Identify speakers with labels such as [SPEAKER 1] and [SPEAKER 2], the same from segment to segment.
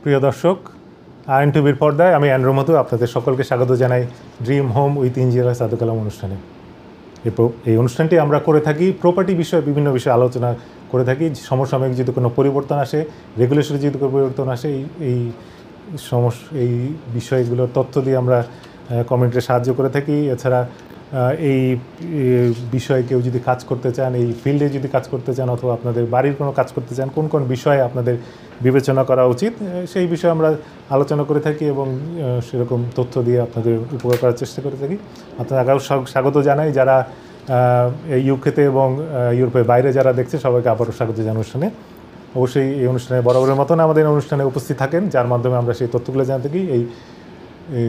[SPEAKER 1] প্রিয় দর্শক, আইন টিভির পর্দায় আমি অ্যান্ড্রু মধু আপনাদের সকলকে স্বাগত জানাই ড্রিম হোম উইথ ইঞ্জিনিয়ার সাদুল কালাম অনুষ্ঠানে। এই অনুষ্ঠানটি আমরা করে থাকি প্রপার্টি বিষয়ে বিভিন্ন বিষয়ে আলোচনা করে থাকি। সমসাময়িক যদি কোনো পরিবর্তন আসে, রেগুলেশনে যদি কোনো পরিবর্তন আসে, এই বিষয়গুলোর তথ্য দিয়ে আমরা কমেন্টে সাহায্য করে থাকি। এছাড়া এই বিষয়ে কেউ যদি কাজ করতে চান, এই ফিল্ডে যদি কাজ করতে চান, অথবা আপনাদের বাড়ির কোনো কাজ করতে চান, কোন কোন বিষয়ে আপনাদের বিবেচনা করা উচিত, সেই বিষয়ে আমরা আলোচনা করে থাকি এবং সেরকম তথ্য দিয়ে আপনাদের উপকার করার চেষ্টা করে থাকি। আপনাদের স্বাগত জানাই। যারা ইউকেতে এবং ইউরোপের বাইরে যারা দেখছে, সবাইকে আবারও স্বাগত জানাই অনুষ্ঠানে। অবশ্যই এই অনুষ্ঠানে বরাবরের মতন আমাদের অনুষ্ঠানে উপস্থিত থাকেন, যার মাধ্যমে আমরা সেই তথ্যগুলো জানতে থাকি। এই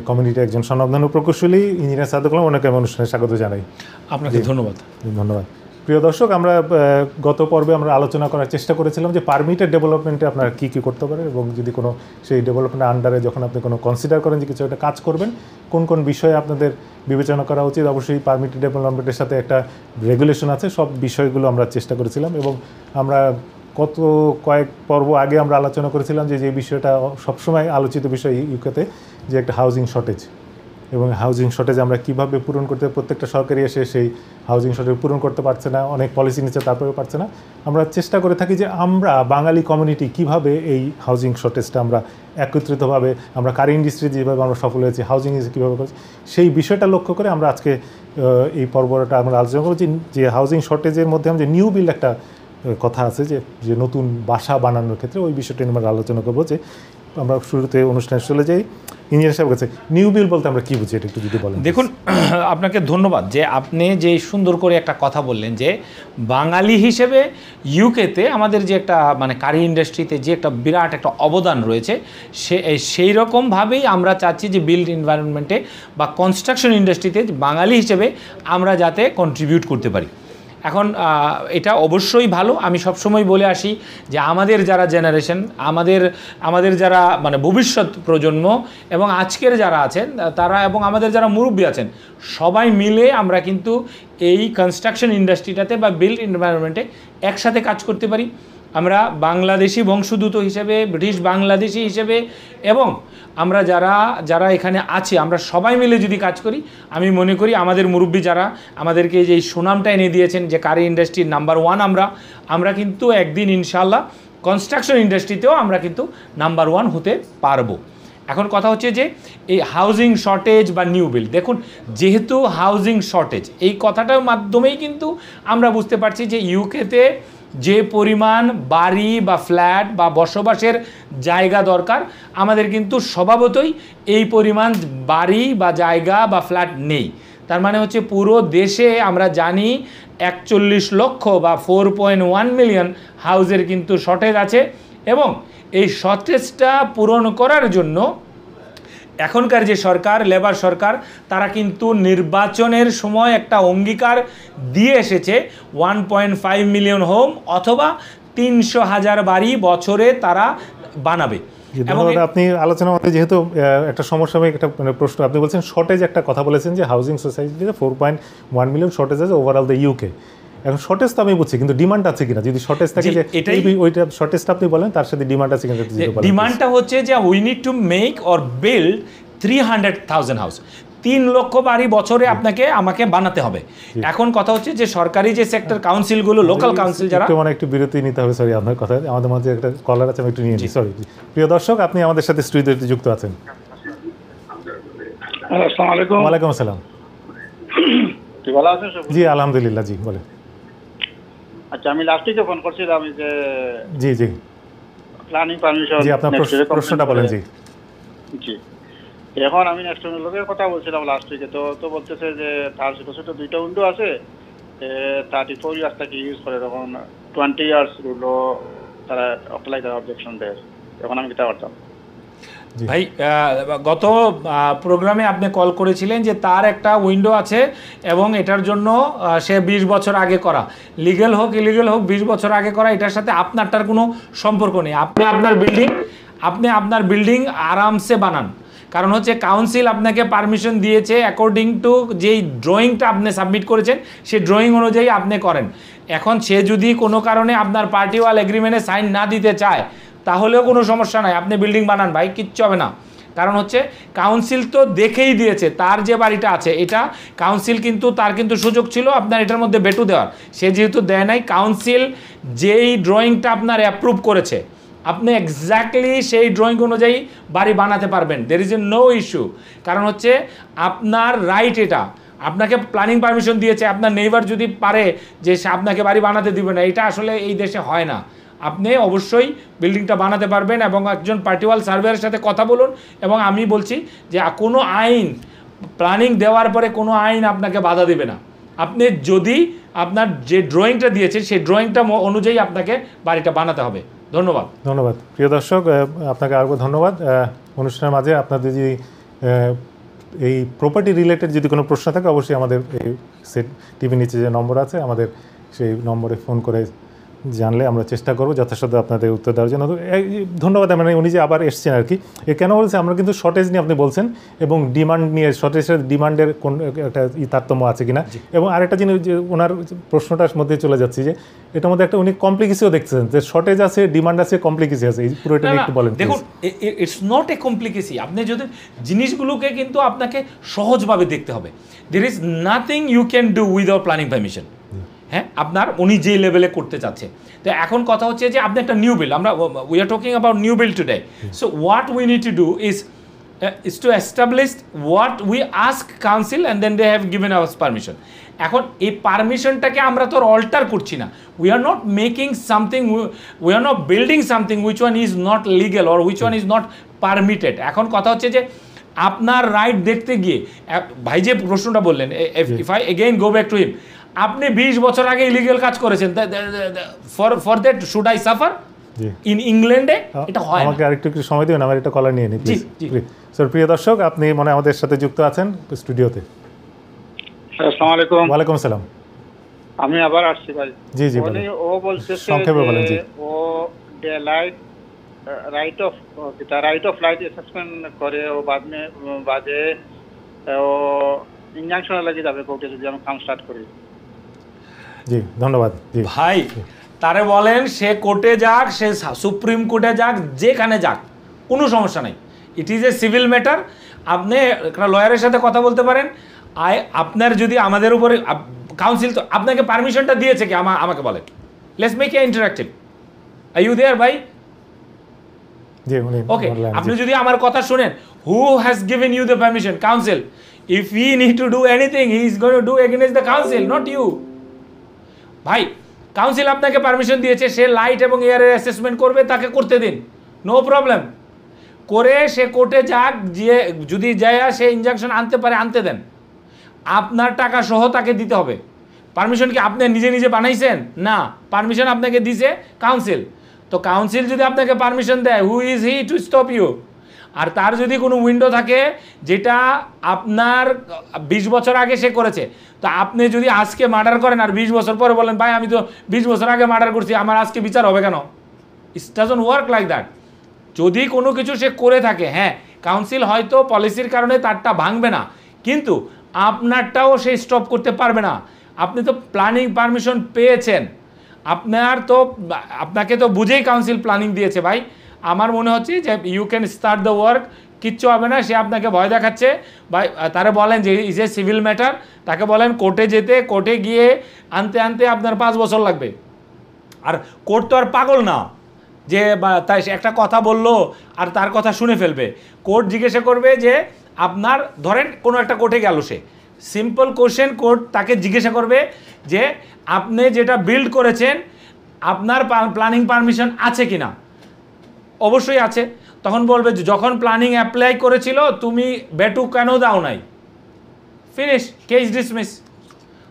[SPEAKER 1] কমিউনিটির একজন স্বনামধন্য প্রকৌশলী ইঞ্জিনিয়ার সাদুল কালাম, ওনাকে আমি অনুষ্ঠানে স্বাগত জানাই।
[SPEAKER 2] আপনাকে ধন্যবাদ।
[SPEAKER 1] প্রিয় দর্শক, আমরা গত পর্বে আমরা আলোচনা করার চেষ্টা করেছিলাম যে পারমিটেড ডেভেলপমেন্টে আপনারা কী কী করতে পারেন, এবং যদি কোনো সেই ডেভেলপমেন্টের আন্ডারে যখন আপনি কোনো কনসিডার করেন যে কিছু একটা কাজ করবেন, কোন কোন বিষয়ে আপনাদের বিবেচনা করা উচিত। অবশ্যই পারমিটেড ডেভেলপমেন্টের সাথে একটা রেগুলেশন আছে, সব বিষয়গুলো আমরা চেষ্টা করেছিলাম। এবং আমরা কয়েক পর্ব আগে আমরা আলোচনা করেছিলাম যে বিষয়টা সবসময় আলোচিত বিষয় ইউকেতে, যে একটা হাউজিং শর্টেজ, এবং হাউজিং শর্টেজ আমরা কীভাবে পূরণ করতে, প্রত্যেকটা সরকারি এসে সেই হাউজিং শর্টেজ পূরণ করতে পারছে না, অনেক পলিসি নিচ্ছে তারপরেও পারছে না। আমরা চেষ্টা করে থাকি যে আমরা বাঙালি কমিউনিটি কীভাবে এই হাউজিং শর্টেজটা আমরা একত্রিতভাবে, আমরা কার ইন্ডাস্ট্রি যেভাবে আমরা সফল হয়েছি, হাউজিং কীভাবে করছি, সেই বিষয়টা লক্ষ্য করে আমরা আজকে এই পর্বটা আমরা আলোচনা করছি। যে হাউজিং শর্টেজের মধ্যে আমরা যে নিউ বিল্ড একটা কথা আছে, যে নতুন বাসা বানানোর ক্ষেত্রে, ওই বিষয়টা নিয়ে আমরা আলোচনা করবো। যে আমরা শুরুতে অনুষ্ঠানে চলে যাই, ইঞ্জিনিয়ার সাহেব কাছে নিউ বিল বলতে আমরা কী বুঝি, এটা একটু যদি বলেন।
[SPEAKER 2] দেখুন, আপনাকে ধন্যবাদ যে আপনি যে সুন্দর করে একটা কথা বললেন, যে বাঙালি হিসেবে ইউকেতে আমাদের যে একটা কারি ইন্ডাস্ট্রিতে যে একটা বিরাট একটা অবদান রয়েছে, সেই রকমভাবেই আমরা চাচ্ছি যে বিল্ড এনভায়রনমেন্টে বা কনস্ট্রাকশন ইন্ডাস্ট্রিতে বাঙালি হিসেবে আমরা যাতে কন্ট্রিবিউট করতে পারি। এখন এটা অবশ্যই ভালো। আমি সবসময় বলে আসি যে আমাদের যারা জেনারেশন, আমাদের যারা ভবিষ্যৎ প্রজন্ম এবং আজকের যারা আছেন তারা, এবং আমাদের যারা মুরব্বী আছেন, সবাই মিলে আমরা কিন্তু এই কনস্ট্রাকশন ইন্ডাস্ট্রিটাতে বা বিল্ড এনভায়রনমেন্টে একসাথে কাজ করতে পারি। আমরা বাংলাদেশি বংশোদ্ভূত হিসেবে, ব্রিটিশ বাংলাদেশি হিসেবে, এবং আমরা যারা এখানে আছি, আমরা সবাই মিলে যদি কাজ করি, আমি মনে করি আমাদের মুরব্বী যারা আমাদেরকে যে সুনামটা এনে দিয়েছেন, যে কারি ইন্ডাস্ট্রির নাম্বার 1 আমরা কিন্তু একদিন ইনশাআল্লাহ কনস্ট্রাকশন ইন্ডাস্ট্রিতেও আমরা কিন্তু নাম্বার 1 হতে পারবো। এখন কথা হচ্ছে যে এই হাউজিং শর্টেজ বা নিউ বিল্ড, দেখুন, যেহেতু হাউজিং শর্টেজ, এই কথাটার মাধ্যমেই কিন্তু আমরা বুঝতে পারছি যে ইউকেতে যে পরিমাণ বাড়ি বা ফ্ল্যাট বা বসবাসের জায়গা দরকার, আমাদের কিন্তু স্বভাবতই এই পরিমাণ বাড়ি বা জায়গা বা ফ্ল্যাট নেই। তার মানে হচ্ছে পুরো দেশে আমরা জানি 41 লক্ষ বা 4.1 মিলিয়ন হাউজের কিন্তু শর্টেজ আছে, এবং এই শর্টেজটা পূরণ করার জন্য এখনকার যে সরকার, লেবার সরকার, তারা কিন্তু নির্বাচনের সময় একটা অঙ্গীকার দিয়ে এসেছে 1.5 মিলিয়ন হোম অথবা 300,000 বাড়ি বছরে তারা বানাবে।
[SPEAKER 1] এবং আপনি আলোচনা মধ্যে যেহেতু একটা সমসাময়িক একটা প্রশ্ন, আপনি বলছেন শর্টেজ, একটা কথা বলেছেন যে হাউজিং সোসাইটিতে 4.1 মিলিয়ন শর্টেজ আছে ওভারঅল দ্য ইউকে। এখন শর্টেজ তো আমি বুঝছি, কিন্তু ডিমান্ড আছে কিনা, যদি শর্টেজ থাকে যে ওইটা শর্টেজটা আপনি বলেন, তার সাথে ডিমান্ড আছে কিনা।
[SPEAKER 2] ডিমান্ডটা হচ্ছে যে we need to make or build 300,000 house, 3 লক্ষ বাড়ি বছরে আমাকে বানাতে হবে। এখন কথা হচ্ছে যে সরকারি যে সেক্টর কাউন্সিলগুলো, লোকাল কাউন্সিল যারা,
[SPEAKER 1] একটু বিরতি নিতে হবে। সরি, আপনার কথা, আমাদের মাঝে একটা কলার আছে, আমি একটু নিয়ে নিই। সরি প্রিয় দর্শক, আপনি আমাদের সাথে স্টুডিওতে যুক্ত আছেন।
[SPEAKER 3] আসসালামু আলাইকুম।
[SPEAKER 1] ওয়ালাইকুম আসসালাম।
[SPEAKER 3] কি ভালো আছেন?
[SPEAKER 1] জি আলহামদুলিল্লাহ। জি বলেন।
[SPEAKER 3] আচ্ছা, আমি লাস্ট উইকে ফোন করছিলাম যে
[SPEAKER 1] জি
[SPEAKER 3] প্ল্যানিং পারমিশন।
[SPEAKER 1] জি, আপনার প্রশ্নটা বলেন।
[SPEAKER 3] জি, এখন আমি নেক্সট লোকের কথা বলছিলাম লাস্ট উইকে, তো বলতেছে যে তার ছোটো ছোটো 2টা উইন্ডো আছে, 34 ইয়ার্স থেকে ইউজ করে, তখন 20 ইয়ার্স রুলো তারা অ্যাপ্লাই করে অবজেকশন দেয়। এখন আমি কিতা করতাম?
[SPEAKER 2] ভাই, গত প্রোগ্রামে আপনি কল করেছিলেন যে তার একটা উইন্ডো আছে এবং এটার জন্য সে 20 বছর আগে করা, লিগ্যাল হোক ইলিগ্যাল হোক, 20 বছর আগে করা, এটার সাথে আপনারটার কোনো সম্পর্ক নেই। আপনি আপনার বিল্ডিং আরামসে বানান। কারণ হচ্ছে কাউন্সিল আপনাকে পারমিশন দিয়েছে অ্যাকর্ডিং টু যেই ড্রয়িংটা আপনি সাবমিট করেছেন, সেই ড্রয়িং অনুযায়ী আপনি করেন। এখন সে যদি কোনো কারণে আপনার পার্টি ওয়াল এগ্রিমেন্টে সাইন না দিতে চায়, তাহলেও কোনো সমস্যা নাই, আপনি বিল্ডিং বানান ভাই, কিচ্ছু হবে না। কারণ হচ্ছে কাউন্সিল তো দেখেই দিয়েছে তার যে বাড়িটা আছে এটা কাউন্সিল, কিন্তু তার কিন্তু সুযোগ ছিল আপনার এটার মধ্যে বেটু দেওয়ার, সে যেহেতু দেয় নাই, কাউন্সিল যেই ড্রয়িংটা আপনার অ্যাপ্রুভ করেছে আপনি এক্স্যাক্টলি সেই ড্রয়িং অনুযায়ী বাড়ি বানাতে পারবেন, there is a no issue. কারণ হচ্ছে আপনার রাইট, এটা আপনাকে প্ল্যানিং পারমিশন দিয়েছে, আপনার নেইবার যদি পারে যে সে আপনাকে বাড়ি বানাতে দিবে না, এটা আসলে এই দেশে হয় না। আপনি অবশ্যই বিল্ডিংটা বানাতে পারবেন এবং একজন পার্টিওয়াল সার্ভেয়ারের সাথে কথা বলুন। এবং আমি বলছি যে কোনো আইন, প্ল্যানিং দেওয়ার পরে কোনো আইন আপনাকে বাধা দেবে না। আপনি যদি আপনার যে ড্রয়িংটা দিয়েছে সেই ড্রয়িংটা অনুযায়ী আপনাকে বাড়িটা বানাতে হবে। ধন্যবাদ।
[SPEAKER 1] ধন্যবাদ প্রিয় দর্শক, আপনাকে আরও ধন্যবাদ। অনুষ্ঠানের মাঝে আপনাদের যদি এই প্রপার্টি রিলেটেড যদি কোনো প্রশ্ন থাকে অবশ্যই আমাদের এই সেট টিভি নিচে যে নম্বর আছে আমাদের সেই নম্বরে ফোন করে জানলে আমরা চেষ্টা করবো যথাসাধ্য আপনাদের উত্তর দেওয়ার জন্য। ধন্যবাদ। মানে উনি যে আবার এসছেন আর কি, কেন বলছে আমরা কিন্তু শর্টেজ নিয়ে আপনি বলছেন এবং ডিমান্ড নিয়ে, শর্টেজের ডিমান্ডের কোন একটা তারতম্য আছে কিনা, এবং আরেকটা জিনিস যে ওনার প্রশ্নটার মধ্যে চলে যাচ্ছি যে এটার মধ্যে একটা উনি কমপ্লিকেসিও দেখছেন যে শর্টেজ আছে, ডিমান্ড আছে, কমপ্লিকেসি আছে, এই পুরোটা একটু বলেন।
[SPEAKER 2] দেখুন, ইটস নট এ কমপ্লিকেসি। আপনি যদি জিনিসগুলোকে কিন্তু আপনাকে সহজভাবে দেখতে হবে। There is nothing you can do without planning permission. হ্যাঁ, আপনার উনি যে লেভেলে করতে চাচ্ছে। তো এখন কথা হচ্ছে যে আপনি একটা নিউ বিল্ড, আমরা we are talking about new build today. So what we need to do is to establish what we ask council and then they have given us permission. এখন এই পারমিশনটাকে আমরা তো অল্টার করছি না, we are not making something, we are not building something which one is not legal or which one is not permitted. এখন কথা হচ্ছে যে আপনার রাইট দেখতে গিয়ে ভাই যে প্রশ্নটা বললেন, if I again go back to him, আপনি 20 বছর আগে ইলিগেল কাজ করেছেন, for that should I suffer? In ইংল্যান্ডে এটা হয় না।
[SPEAKER 1] আমাকে আরেকটু সময় দিবেন, আমার একটা কলার নিয়ে নিই প্লিজ। স্যার, প্রিয় দর্শক, আপনি মনে আমাদের সাথে যুক্ত আছেন স্টুডিওতে।
[SPEAKER 3] আসসালামু আলাইকুম।
[SPEAKER 1] ওয়ালাইকুম আসসালাম।
[SPEAKER 3] আমি আবার আসছি ভাই।
[SPEAKER 1] জি জি,
[SPEAKER 3] ও বলছে
[SPEAKER 1] সংক্ষেপে বলেন। জি,
[SPEAKER 3] ও রাইট অফ লাইট অ্যাসেসমেন্ট করে ও বাদে ও ইনজাংশন লাগি যাবে কোর্টে যদি আমি কাম স্টার্ট করি।
[SPEAKER 1] জি ধন্যবাদ। জি
[SPEAKER 2] ভাই, তারে বলেন সে কোর্টে যাক, সে সুপ্রিম কোর্টে যাক, যেখানে যাক, কোনো সমস্যা নেই। It is a civil matter. আপনি একটা লয়ারের সাথে কথা বলতে পারেন। আপনার যদি আমাদের উপরে কাউন্সিল তো আপনাকে পারমিশনটা দিয়েছে কি আমাকে বলেন। Let's make a interactive. Are you there ভাই?
[SPEAKER 1] জি,
[SPEAKER 2] ওকে, আপনি যদি আমার কথা শুনেন, who has given you the permission? Council. If he need to do anything he is going to do against the council, not you. ভাই, council আপনাকে permission দিয়েছে, সে লাইট এবং এয়ারের অ্যাসেসমেন্ট করবে, তাকে করতে দিন, নো প্রবলেম। করে সে কোর্টে যাক, যে যদি যায় সে ইনজাংশন আনতে পারে আনতে দেন, আপনার টাকা সহ তাকে দিতে হবে। পারমিশন কি আপনি নিজে নিজে বানাইছেন? না, পারমিশন আপনাকে দিছে কাউন্সিল। তো কাউন্সিল যদি আপনাকে পারমিশন দেয়, who is he to stop you? আর তার যদি কোনো উইন্ডো থাকে যেটা আপনার 20 বছর আগে সে করেছে, তো আপনি যদি আজকে মার্ডার করেন আর 20 বছর পরে বলেন ভাই আমি তো 20 বছর আগে মার্ডার করছি, আমার আজকে বিচার হবে কেন? It doesn't work like that. যদি কোনো কিছু সে করে থাকে, হ্যাঁ, কাউন্সিল হয়তো পলিসির কারণে তারটা ভাঙবে না, কিন্তু আপনারটাও সে স্টপ করতে পারবে না। আপনি তো প্ল্যানিং পারমিশন পেয়েছেন, আপনাকে তো বুঝেই কাউন্সিল প্ল্যানিং দিয়েছে। ভাই, আমার মনে হচ্ছে যে you can start the work, কিচ্ছু হবে না। সে আপনাকে ভয় দেখাচ্ছে, ভাই তারা বলেন যে ইজ এ সিভিল ম্যাটার, তাকে বলেন কোর্টে যেতে, কোর্টে গিয়ে আনতে আনতে আপনার 5 বছর লাগবে। আর কোর্ট তো আর পাগল না যে তাই একটা কথা বললো আর তার কথা শুনে ফেলবে। কোর্ট জিজ্ঞাসা করবে যে আপনার, ধরেন কোনো একটা কোর্টে গেল, সে সিম্পল কোশ্চেন, কোর্ট তাকে জিজ্ঞাসা করবে যে আপনি যেটা বিল্ড করেছেন আপনার প্ল্যানিং পারমিশন আছে কি না? অবশ্যই আছে। তখন বলবে যে যখন প্ল্যানিং অ্যাপ্লাই করেছিল তুমি বেটু কেন দাও নাই? Finish, case dismiss.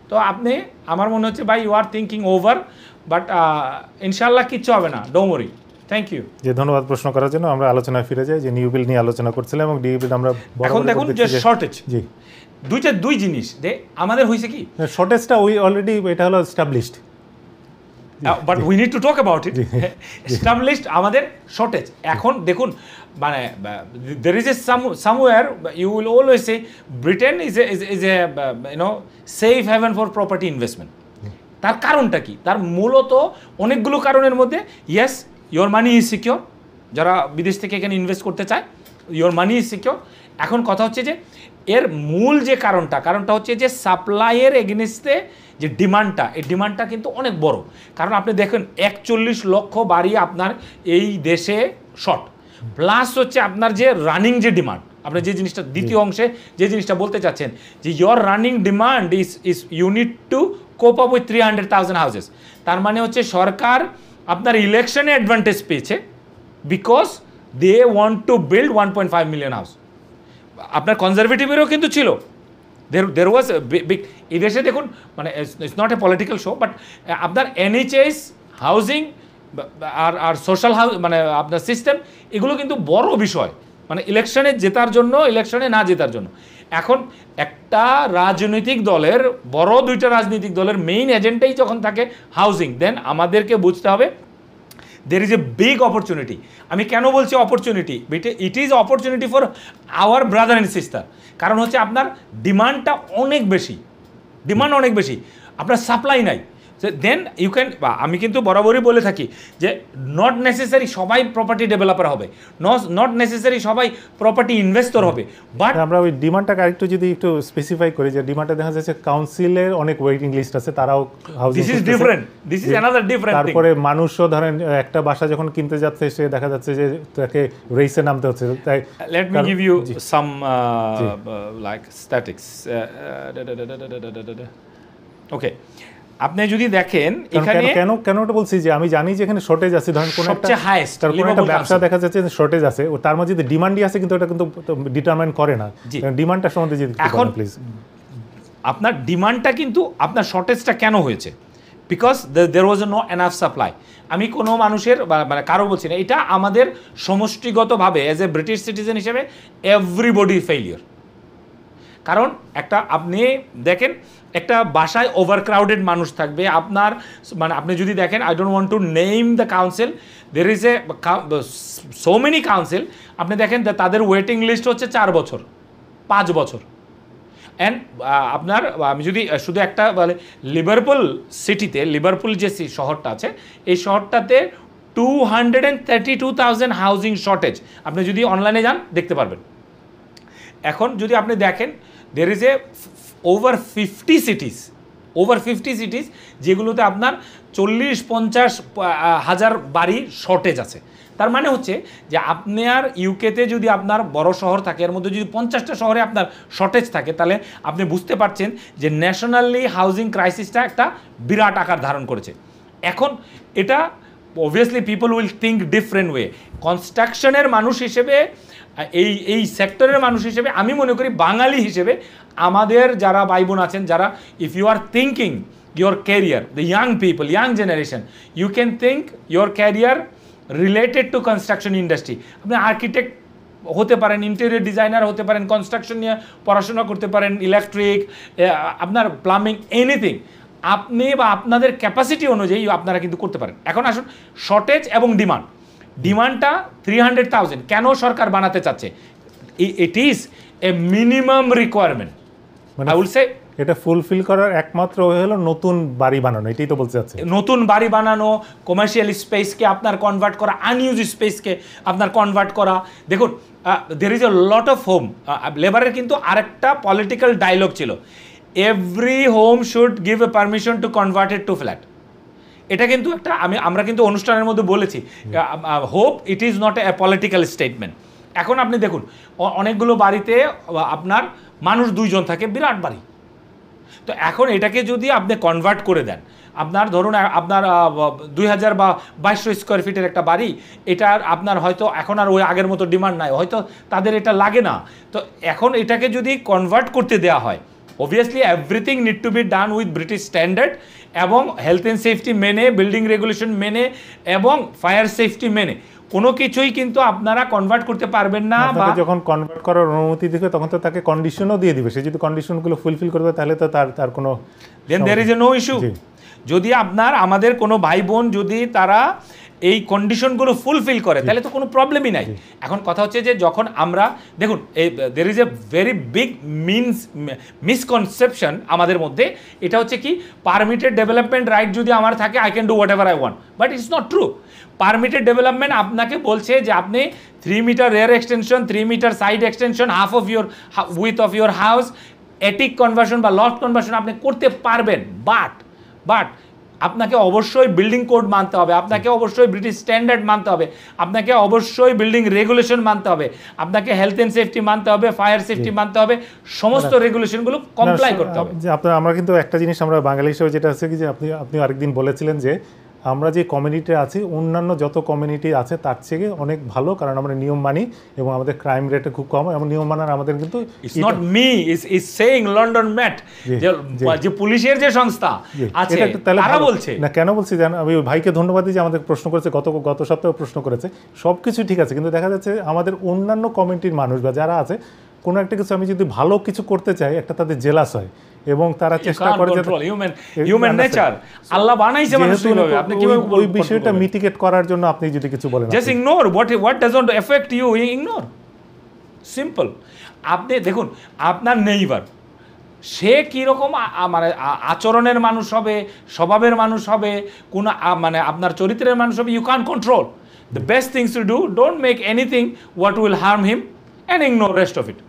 [SPEAKER 2] তো আপনি, আমার মনে হচ্ছে ভাই you are thinking over, but ইনশাল্লাহ কিচ্ছু হবে না, ডোন্ট ওয়ারি। Thank you.
[SPEAKER 1] যে ধন্যবাদ প্রশ্ন করার জন্য। আমরা আলোচনায় ফিরে যাই যে নিউ বিল নিয়ে আলোচনা করছিলাম এবং নিউ বিল আমরা
[SPEAKER 2] এখন দেখুন যে শর্টেজ,
[SPEAKER 1] জি
[SPEAKER 2] দুই জিনিস আমাদের হয়েছে কি,
[SPEAKER 1] শর্টেজটা উই অলরেডি এটা হলো established,
[SPEAKER 2] but we need to talk about it. Established আমাদের শর্টেজ। এখন দেখুন, মানে there is a somewhere you will always say Britain is a safe haven for property investment. তার কারণটা কি? তার মূলত অনেকগুলো কারণের মধ্যে, yes, your money is secure, যারা বিদেশ থেকে এখানে ইনভেস্ট করতে চায়, ইয়োর মানি ইজ সিকিউর। এখন কথা হচ্ছে যে এর মূল যে কারণটা হচ্ছে যে সাপ্লাইয়ের এগেনস্টে যে ডিমান্ডটা, এই ডিমান্ডটা কিন্তু অনেক বড়। কারণ আপনি দেখেন 41 লক্ষ বাড়ি আপনার এই দেশে শর্ট, প্লাস হচ্ছে আপনার যে রানিং যে ডিমান্ড, আপনি যে জিনিসটা দ্বিতীয় অংশে যে জিনিসটা বলতে চাচ্ছেন যে your running demand is unit to cope up with 300,000 houses. তার মানে হচ্ছে সরকার আপনার ইলেকশনে অ্যাডভান্টেজ পেয়েছে because they want to build 1.5 million house. আপনার কনজারভেটিভেরও কিন্তু ছিল, দের ওয়াজ বিগ। এই দেশে দেখুন মানে it's not a political show, but আপনার NHS হাউজিং আর সোশ্যাল হাউস মানে আপনার সিস্টেম, এগুলো কিন্তু বড় বিষয় মানে ইলেকশনে জেতার জন্য, ইলেকশনে না জেতার জন্য। এখন একটা রাজনৈতিক দলের, বড় দুইটা রাজনৈতিক দলের মেইন এজেন্ডাই যখন থাকে হাউজিং, দেন আমাদেরকে বুঝতে হবে there is a big opportunity. আমি কেন বলছি opportunity, it is opportunity for our brother and sister. কারণ হচ্ছে আপনার ডিমান্ডটা অনেক বেশি, ডিমান্ড অনেক বেশি, আপনার সাপ্লাই নাই। দেন ইউ ক্যান, আমি কিন্তু বরাবরই বলে থাকি যে নট নেসেসারি সবাই প্রপার্টি ডেভেলপার হবে, নট নেসেসারি সবাই প্রপার্টি ইনভেস্টর হবে, বাট
[SPEAKER 1] আমরা ওই ডিমান্ডটাকে আরেকটু যদি একটু স্পেসিফাই করি, যে ডিমান্ডটা দেখা যাচ্ছে কাউন্সিলের অনেক ওয়েটিং লিস্ট আছে, তারাও housing,
[SPEAKER 2] this is different, this is another different.
[SPEAKER 1] তারপরে মানুষও ধরেন একটা বাসা যখন কিনতে যাচ্ছে, সে দেখা যাচ্ছে যে তাকে রেসে নামতে হচ্ছে। তাই
[SPEAKER 2] let me give you some like statics. Okay, আপনি যদি দেখেন এখানে
[SPEAKER 1] কেন ওটা বলছি যে আমি জানি যে এখানে শর্টেজ আছে, ধরেন কোন একটা
[SPEAKER 2] সবচেয়ে হাইয়েস্ট
[SPEAKER 1] তার কোন একটা ব্যবসা দেখা যাচ্ছে যে শর্টেজ আছে, ও তার মধ্যে ডিমান্ডই আছে, কিন্তু এটা কিন্তু ডিটারমাইন করে না ডিমান্ডটা সম্বন্ধে। যদি
[SPEAKER 2] এখন
[SPEAKER 1] প্লিজ,
[SPEAKER 2] আপনার ডিমান্ডটা কিন্তু আপনার শর্টেজটা কেন হয়েছে, because there was no enough supply. আমি কোনো মানুষের মানে কারো বলছি না, এটা আমাদের সমষ্টিগতভাবে অ্যাজ এ ব্রিটিশ সিটিজেন হিসেবে এভরিবডি ফেইলিয়ার। কারণ একটা আপনি দেখেন একটা বাসায় ওভারক্রাউডেড মানুষ থাকবে আপনার, মানে আপনি যদি দেখেন, I don't want to name the council, there is A so many council, আপনি দেখেন তাদের ওয়েটিং লিস্ট হচ্ছে 4 বছর 5 বছর। অ্যান্ড আপনার আমি যদি শুধু একটা বলে, লিভারপুল সিটিতে, লিভারপুল যে শহরটা আছে, এই শহরটাতে 232,000 হাউজিং শর্টেজ, আপনি যদি অনলাইনে যান দেখতে পারবেেন। এখন যদি আপনি দেখেন, দের ইজ এ ওভার 50 সিটিজ যেগুলোতে আপনার 40-50 হাজার বাড়ি শর্টেজ আছে। তার মানে হচ্ছে যে আপনার ইউকেতে যদি আপনার বড় শহর থাকে, এর মধ্যে যদি 50টা শহরে আপনার শর্টেজ থাকে, তাহলে আপনি বুঝতে পারছেন যে ন্যাশনালি হাউজিং ক্রাইসিসটা একটা বিরাট আকার ধারণ করেছে। এখন এটা obviously people will think different way. কনস্ট্রাকশনের মানুষ হিসেবে, এই সেক্টরের মানুষ হিসেবে, আমি মনে করি বাঙালি হিসেবে আমাদের যারা ভাই বোন আছেন, যারা if you are thinking your career, the young people, young generation, you can think your career related to construction industry. আপনি আর্কিটেক্ট হতে পারেন, ইন্টেরিয়র ডিজাইনার হতে পারেন, কনস্ট্রাকশন নিয়ে পড়াশোনা করতে পারেন, ইলেকট্রিক, আপনার প্লাম্বিং, এনিথিং আপনি বা আপনাদের ক্যাপাসিটি অনুযায়ী আপনারা কিন্তু করতে পারেন। এখন আসুন শর্টেজ এবং ডিমান্ডটা 300,000 কেন সরকার বানাতে চাচ্ছে? It is a minimum requirement, I will say.
[SPEAKER 1] এটা ফুলফিল করার একমাত্র হলো নতুন বাড়ি বানানো, এটাই তো বলতে চাচ্ছে।
[SPEAKER 2] নতুন বাড়ি বানানো, কমার্শিয়াল স্পেসকে আপনার কনভার্ট করা, আনইউজ স্পেসকে আপনার কনভার্ট করা। দেখুন there is a lot of home, লেবারের কিন্তু আরেকটা পলিটিক্যাল ডায়লগ ছিল, every home should give a permission to convert it to flat. এটা কিন্তু একটা আমরা কিন্তু অনুষ্ঠানের মধ্যে বলেছি, hope it is not a political statement. এখন আপনি দেখুন অনেকগুলো বাড়িতে আপনার মানুষ 2 জন থাকে, বিরাট বাড়ি। তো এখন এটাকে যদি আপনি কনভার্ট করে দেন, আপনার ধরুন আপনার 2000 বা 2200 স্কোয়ার ফিটের একটা বাড়ি, এটার আপনার হয়তো এখন আর ওই আগের মতো ডিমান্ড নাই, হয়তো তাদের এটা লাগে না। তো এখন এটাকে যদি কনভার্ট করতে দেওয়া হয়, obviously everything need to be done with British standard এবং হেলথ অ্যান্ড সেফটি মেনে, বিল্ডিং রেগুলেশন মেনে এবং ফায়ার সেফটি মেনে, কোনো কিছুই কিন্তু আপনারা কনভার্ট করতে পারবেন না। বা
[SPEAKER 1] যখন কনভার্ট করার অনুমতি দিবে তখন তো তাকে কন্ডিশনও দিয়ে দিবে, সে যদি কন্ডিশনগুলো ফুলফিল করবে তাহলে তো তার কোনো,
[SPEAKER 2] then there is a no issue. যদি আপনার আমাদের কোনো ভাই বোন যদি তারা এই কন্ডিশনগুলো ফুলফিল করে, তাহলে তো কোনো প্রবলেমই নাই। এখন কথা হচ্ছে যে যখন আমরা দেখুন, there is a very big misconception আমাদের মধ্যে, এটা হচ্ছে কি, পারমিটেড ডেভেলপমেন্ট রাইট যদি আমার থাকে, I can do whatever I want, but it's not true. Permitted development আপনাকে বলছে যে আপনি 3 metre rear extension, 3 metre side extension, half of your width of your house, attic conversion বা loft conversion আপনি করতে পারবেন। বাট আপনাকে অবশ্যই বিল্ডিং কোড মানতে হবে, আপনাকে অবশ্যই ব্রিটিশ স্ট্যান্ডার্ড মানতে হবে, আপনাকে অবশ্যই বিল্ডিং রেগুলেশন মানতে হবে, আপনাকে হেলথ অ্যান্ড সেফটি মানতে হবে, ফায়ার সেফটি মানতে হবে, সমস্ত রেগুলেশনগুলো কমপ্লাই করতে হবে।
[SPEAKER 1] যে আপনার আমরা কিন্তু একটা জিনিস আমরা বাঙালি হিসেবে যেটা আছে কি যে আপনি আরেকদিন বলেছিলেন যে আমরা যে কমিউনিটি আছি অন্যান্য যত কমিউনিটি আছে তার থেকে অনেক ভালো, কারণ আমরা নিয়ম মানি এবং আমাদের ক্রাইম রেটে খুব কম, এবং নিয়ম মানার আমাদের কিন্তু
[SPEAKER 2] it's not me, is saying London Met, যে পুলিশের যে সংস্থা আছে তারা বলছে
[SPEAKER 1] না। কেন বলছি জানেন, আমি ভাইকে ধন্যবাদ দিই যে আমাদের প্রশ্ন করেছে, গত সপ্তাহে প্রশ্ন করেছে, সব কিছু ঠিক আছে, কিন্তু দেখা যাচ্ছে আমাদের অন্যান্য কমিউনিটির মানুষ বা যারা আছে কোনো একটা কিছু আমি যদি ভালো কিছু করতে চাই একটা তাদের জেলাস হয় এবং তারা চেষ্টা করে যে
[SPEAKER 2] হিউম্যান নেচার, আল্লাহ বানাইছে মানুষ এইভাবে, আপনি কিভাবে
[SPEAKER 1] ওই বিষয়টা মিটিগেট করার জন্য আপনি যদি কিছু বলেন,
[SPEAKER 2] just ignore what doesn't affect you, ignore, simple. আপনি দেখুন আপনার নেইবার সে কীরকম মানে আচরণের মানুষ হবে, স্বভাবের মানুষ হবে, কোন মানে আপনার চরিত্রের মানুষ হবে, you can control. The best things to do, don't make anything what will harm him and ignore rest of it.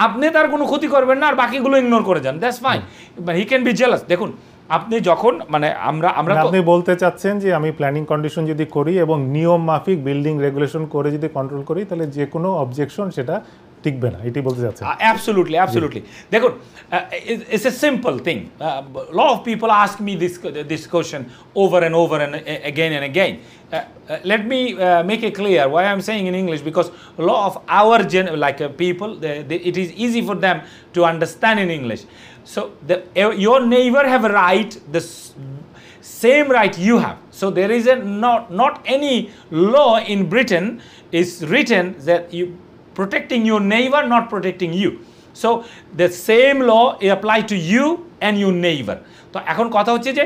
[SPEAKER 2] আপনি তার কোনো ক্ষতি করবেন না আর বাকিগুলো ইগনোর করে যান, that's fine, but he can be jealous. দেখুন আপনি যখন মানে আমরা
[SPEAKER 1] আপনি বলতে চাচ্ছেন যে আমি প্ল্যানিং কন্ডিশন যদি করি এবং নিয়ম মাফিক বিল্ডিং রেগুলেশন করে যদি কন্ট্রোল করি তাহলে যে কোনো অবজেকশন সেটা টিকবে না, এটি বলতে চাচ্ছেন?
[SPEAKER 2] অ্যাবসলিউটলি। দেখুন it's a simple thing. Lot of people ask me this question over and again and again. Let me make it clear why I'm saying in English, because a lot of our people, it is easy for them to understand in English. So your neighbor have a right, the same right you have. So there is not any law in Britain is written that you protecting your neighbor, not protecting you. So the same law apply to you and your neighbor. তো এখন কথা হচ্ছে যে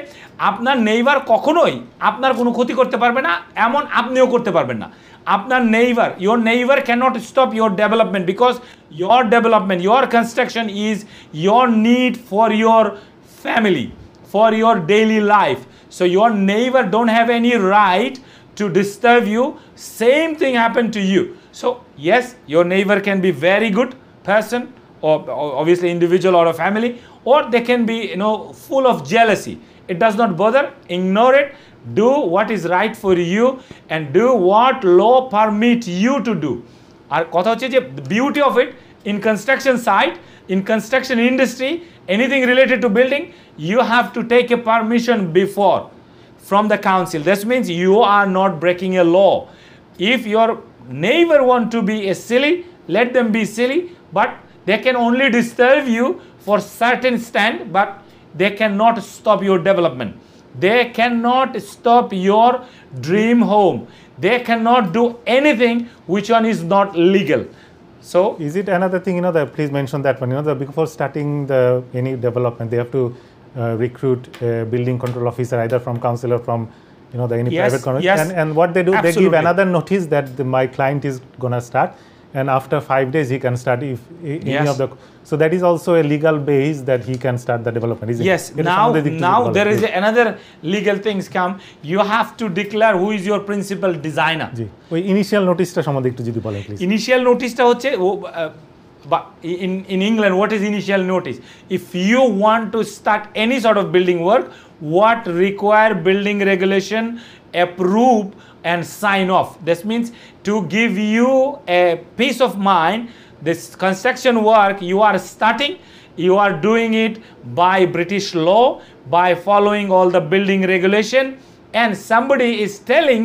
[SPEAKER 2] আপনার neighbour কখনোই আপনার কোনো ক্ষতি করতে পারবে না, এমন আপনিও করতে পারবেন না। আপনার neighbour, your neighbor cannot stop your development, because your development, your construction is your need for your family, for your daily life. So your neighbor don't have any right to disturb you. Same thing happened to you. So yes, your neighbor can be very good person, or obviously individual or a family, or they can be full of jealousy. It does not bother, ignore it, do what is right for you and do what law permit you to do. আর কথা হচ্ছে যে beauty of it in construction site, in construction industry, anything related to building, you have to take a permission before from the council. That means you are not breaking a law. If your neighbor want to be a silly, let them be silly, but they can only disturb you for certain stand, but they cannot stop your development. They cannot stop your dream home. They cannot do anything which one is not legal. So
[SPEAKER 1] is it another thing, that please mention that one, that before starting any development they have to recruit a building control officer either from council or from any private company, and what they do,
[SPEAKER 2] absolutely.
[SPEAKER 1] They give another notice that my client is gonna start, and after 5 days he can start if any of the, so that is also a legal base that he can start the development, isn't
[SPEAKER 2] yes
[SPEAKER 1] it?
[SPEAKER 2] Now there is another legal things come. You have to declare who is your principal designer.
[SPEAKER 1] জি, ওই initial নোটিশটা সম্বন্ধে একটু যদি বলেন please.
[SPEAKER 2] Initial নোটিশটা হচ্ছে but in England, what is initial notice? If you want to start any sort of building work, what require building regulation approve and sign off. This means to give you a peace of mind, this construction work you are starting, you are doing it by British law, by following all the building regulation, and somebody is telling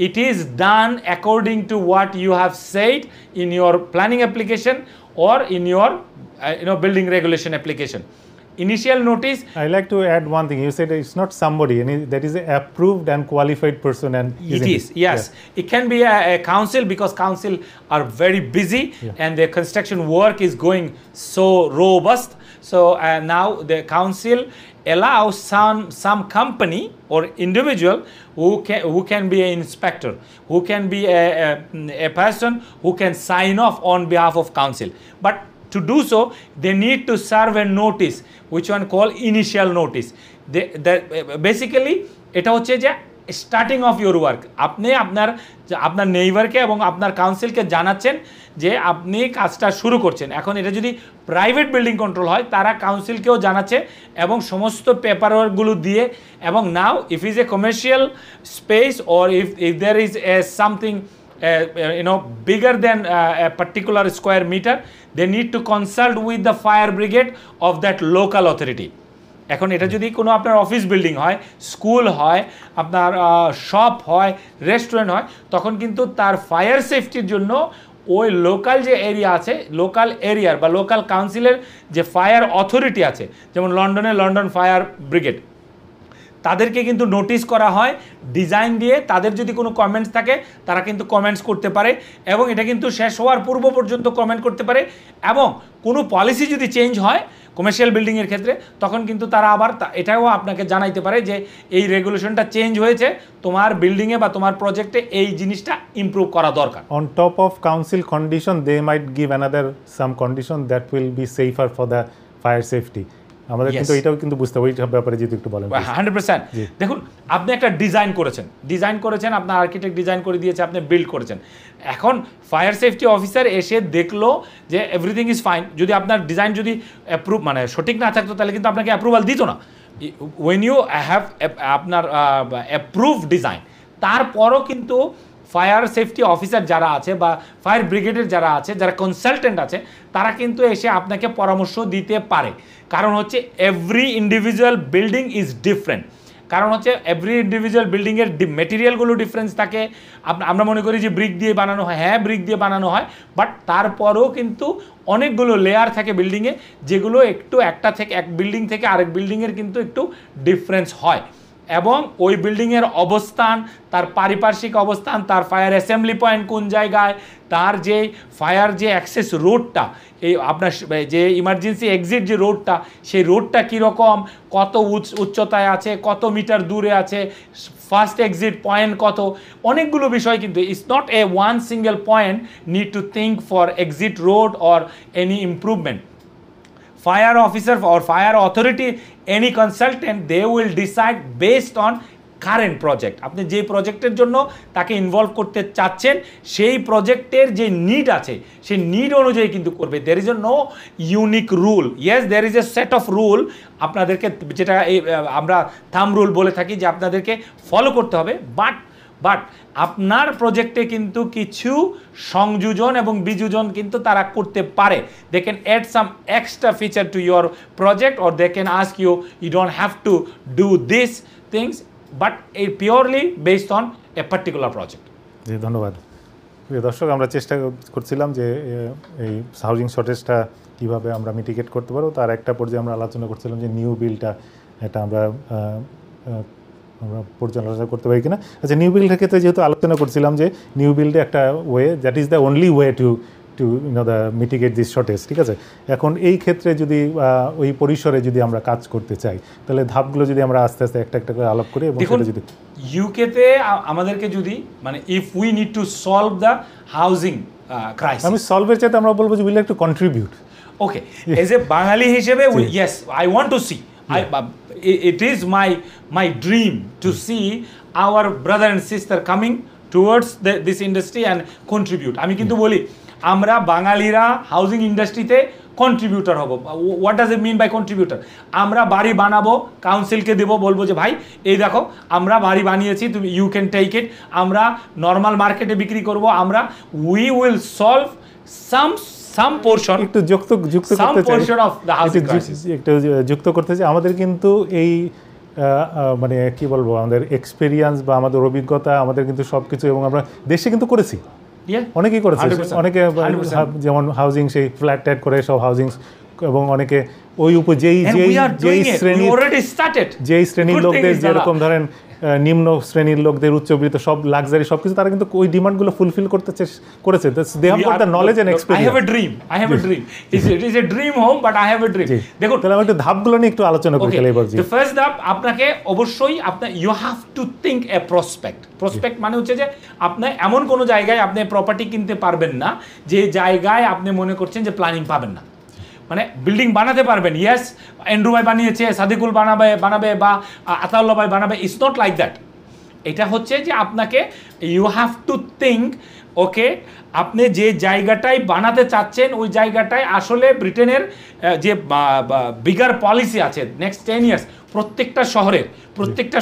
[SPEAKER 2] it is done according to what you have said in your planning application or in your building regulation application. Initial notice.
[SPEAKER 1] I like to add one thing. You said it's not somebody, that is an approved and qualified person, and
[SPEAKER 2] it is, yes. Yeah. It can be a council, because council are very busy, and their construction work is going so robust. So now the council allows some company or individual who can be an inspector, who can be a person who can sign off on behalf of council. But to do so, they need to serve a notice, which one called initial notice. Basically, এটা হচ্ছে যে starting of your work. আপনি আপনার নেইবারকে এবং আপনার কাউন্সিলকে জানাচ্ছেন যে আপনি কাজটা শুরু করছেন। এখন এটা যদি প্রাইভেট বিল্ডিং কন্ট্রোল হয়, তারা কাউন্সিলকেও জানাচ্ছে এবং সমস্ত পেপারওয়ার্কগুলো দিয়ে, এবং now if is a commercial space or if there is a something bigger than a particular square meter, they need to consult with the fire brigade of that local authority. এখন এটা যদি কোনো আপনার অফিস বিল্ডিং হয়, school হয়, আপনার shop হয়, restaurant হয়, তখন কিন্তু তার ফায়ার সেফটির জন্য ওই লোকাল যে এরিয়া আছে, লোকাল এরিয়ার বা লোকাল কাউন্সিলের যে ফায়ার অথরিটি আছে, যেমন লন্ডন ফায়ার ব্রিগেড, তাদেরকে কিন্তু নোটিশ করা হয় ডিজাইন দিয়ে। তাদের যদি কোনো কমেন্টস থাকে তারা কিন্তু কমেন্টস করতে পারে, এবং এটা কিন্তু শেষ হওয়ার পূর্ব পর্যন্ত কমেন্ট করতে পারে। এবং কোনো পলিসি যদি চেঞ্জ হয় কমার্শিয়াল বিল্ডিংয়ের ক্ষেত্রে, তখন কিন্তু তারা আবার এটাও আপনাকে জানাইতে পারে যে এই রেগুলেশনটা চেঞ্জ হয়েছে, তোমার বিল্ডিংয়ে বা তোমার প্রজেক্টে এই জিনিসটা ইমপ্রুভ করা দরকার।
[SPEAKER 1] On top of council condition they might give another some condition that will be safer for the fire safety. আমাদের কিন্তু এটাও কিন্তু বুঝতে হবে, ওই ব্যাপারে যদি একটু বলেন।
[SPEAKER 2] 100%। দেখুন, আপনি একটা ডিজাইন করেছেন, আপনার আর্কিটেক্ট ডিজাইন করে দিয়েছে, আপনি বিল্ড করেছেন। এখন ফায়ার সেফটি অফিসার এসে দেখলো যে এভরিথিং ইজ ফাইন। যদি আপনার ডিজাইন যদি অ্যাপ্রুভ মানে সঠিক না থাকতো, তাহলে কিন্তু আপনাকে অ্যাপ্রুভাল দিত না। ওয়েন ইউ হ্যাভ আপনার অ্যাপ্রুভ ডিজাইন, তারপরও কিন্তু ফায়ার সেফটি অফিসার যারা আছে বা ফায়ার ব্রিগেডের যারা আছে, যারা কনসালটেন্ট আছে, তারা কিন্তু এসে আপনাকে পরামর্শ দিতে পারে। কারণ হচ্ছে every individual building is different. কারণ হচ্ছে এভরি ইন্ডিভিজুয়াল বিল্ডিংয়ের মেটেরিয়ালগুলো ডিফারেন্স থাকে। আমরা মনে করি যে ব্রিক দিয়ে বানানো হয়, হ্যাঁ ব্রিক দিয়ে বানানো হয়, বাট তারপরেও কিন্তু অনেকগুলো লেয়ার থাকে বিল্ডিংয়ে, যেগুলো একটু একটা থেকে এক বিল্ডিং থেকে আরেক বিল্ডিংয়ের কিন্তু একটু ডিফারেন্স হয়। এবং ওই বিল্ডিংয়ের অবস্থান, তার পারিপার্শ্বিক অবস্থান, তার ফায়ার অ্যাসেম্বলি পয়েন্ট কোন জায়গায়, তার যে ফায়ার যে অ্যাক্সেস রোডটা, এই আপনার যে ইমার্জেন্সি এক্সিট যে রোডটা, সেই রোডটা কীরকম, কত উচ্চতায় আছে, কত মিটার দূরে আছে, ফার্স্ট এক্সিট পয়েন্ট কত, অনেকগুলো বিষয় কিন্তু it's not a one single point need to think for exit road or any improvement. Fire officer or fire authority, any consultant, they will decide based on current project. আপনি যে প্রজেক্টের জন্য তাকে involve করতে চাচ্ছেন, সেই প্রজেক্টের যে নিড আছে, সেই নিড অনুযায়ী কিন্তু করবে। There is no unique rule. Yes, there is a set of rule আপনাদেরকে, যেটা আমরা থাম রুল বলে থাকি, যে আপনাদেরকে ফলো করতে হবে। বাট আপনার প্রজেক্টে কিন্তু কিছু সংযোজন এবং বিযোজন কিন্তু তারা করতে পারে। They can add some extra feature to your project, or they can ask you, you don't have to do this things, but এই purely based on a particular project.
[SPEAKER 1] জি, ধন্যবাদ। প্রিয় দর্শক, আমরা চেষ্টা করছিলাম যে এই হাউজিং শর্টেজটা কীভাবে আমরা মিটিগেট করতে পারবো, তার একটা পর্যায়ে আমরা আলোচনা করছিলাম যে নিউ বিলটা এটা আমরা পর্যালোচনা করতে পারি কিনা। আচ্ছা, নিউ বিল্ডের ক্ষেত্রে যেহেতু আলোচনা করছিলাম যে নিউ বিল্ডে একটা way, that is the only way to the mitigate this shortage, ঠিক আছে। এখন এই ক্ষেত্রে যদি ওই পরিসরে যদি আমরা কাজ করতে চাই, তাহলে ধাপগুলো যদি আমরা আস্তে আস্তে একটা একটা করে আলাপ করি, এবং সেটা যদি
[SPEAKER 2] ইউকেতে আমাদেরকে যদি মানে if we need to solve the housing crisis,
[SPEAKER 1] আমি সলভের চাইতে আমরা বলবো যে will have to contribute.
[SPEAKER 2] Okay, as a Bangali হিসেবে yes, I want to see, it is my dream to see our brother and sister coming towards this industry and contribute. আমি কিন্তু বলি, আমরা বাঙালিরা হাউজিং ইন্ডাস্ট্রিতে কন্ট্রিবিউটর হব। What does it mean by contributor? আমরা বাড়ি বানাবো, কাউন্সিলকে দেবো, বলবো যে ভাই এই দেখো আমরা বাড়ি বানিয়েছি, তুমি ইউ ক্যান টেক ইট। আমরা নর্মাল মার্কেটে বিক্রি করব। আমরা we will solve some portion,
[SPEAKER 1] একটু যুক্ত করতে চাই, একটু যুক্ত করতে চাই। আমাদের কিন্তু এই মানে কি বলবো, আমাদের এক্সপেরিয়েন্স বা আমাদের অভিজ্ঞতা, আমাদের কিন্তু সব কিছু, এবং আমরা দেশে কিন্তু করেছি, অনেকেই করেছে, অনেকে যেমন হাউজিং সেই ফ্ল্যাট ট্যাট করে সব হাউজিং, এবং অনেকে ওই উপর যেই শ্রেণীর লোকদের, যেরকম ধরেন নিম্ন শ্রেণীর লোকদের, উচ্চবিত্ত, সব লাক্সারি সবকিছু, তারা কিন্তু ওই ডিমান্ডগুলো ফুলফিল করতে করেছে। They have got the knowledge and experience.
[SPEAKER 2] I have a dream. It is a dream home, but I have a dream.
[SPEAKER 1] দেখুন, তাহলে আমরা একটু ধাপগুলো নিয়ে একটু আলোচনা করি।
[SPEAKER 2] The first ধাপ, আপনাকে অবশ্যই you have to think a prospect. Prospect মানে হচ্ছে যে আপনি এমন কোনো জায়গায় আপনি প্রপার্টি কিনতে পারবেন না যে জায়গায় আপনি মনে করছেন যে প্ল্যানিং পাবেন না। মানে বিল্ডিং বানাতে পারবেন, ইয়েস, এন্ড্রু ভাই বানিয়েছে, সাদিকুল বানাবে বা আতাউল্লাহ ভাই বানাবে, ইটস নট লাইক দ্যাট। এটা হচ্ছে যে আপনাকে ইউ হ্যাভ টু থিঙ্ক ওকে আপনি যে জায়গাটায় বানাতে চাচ্ছেন ওই জায়গাটায় আসলে ব্রিটেনের যে বিগার পলিসি আছে নেক্সট 10 ইয়ার্স প্রত্যেকটা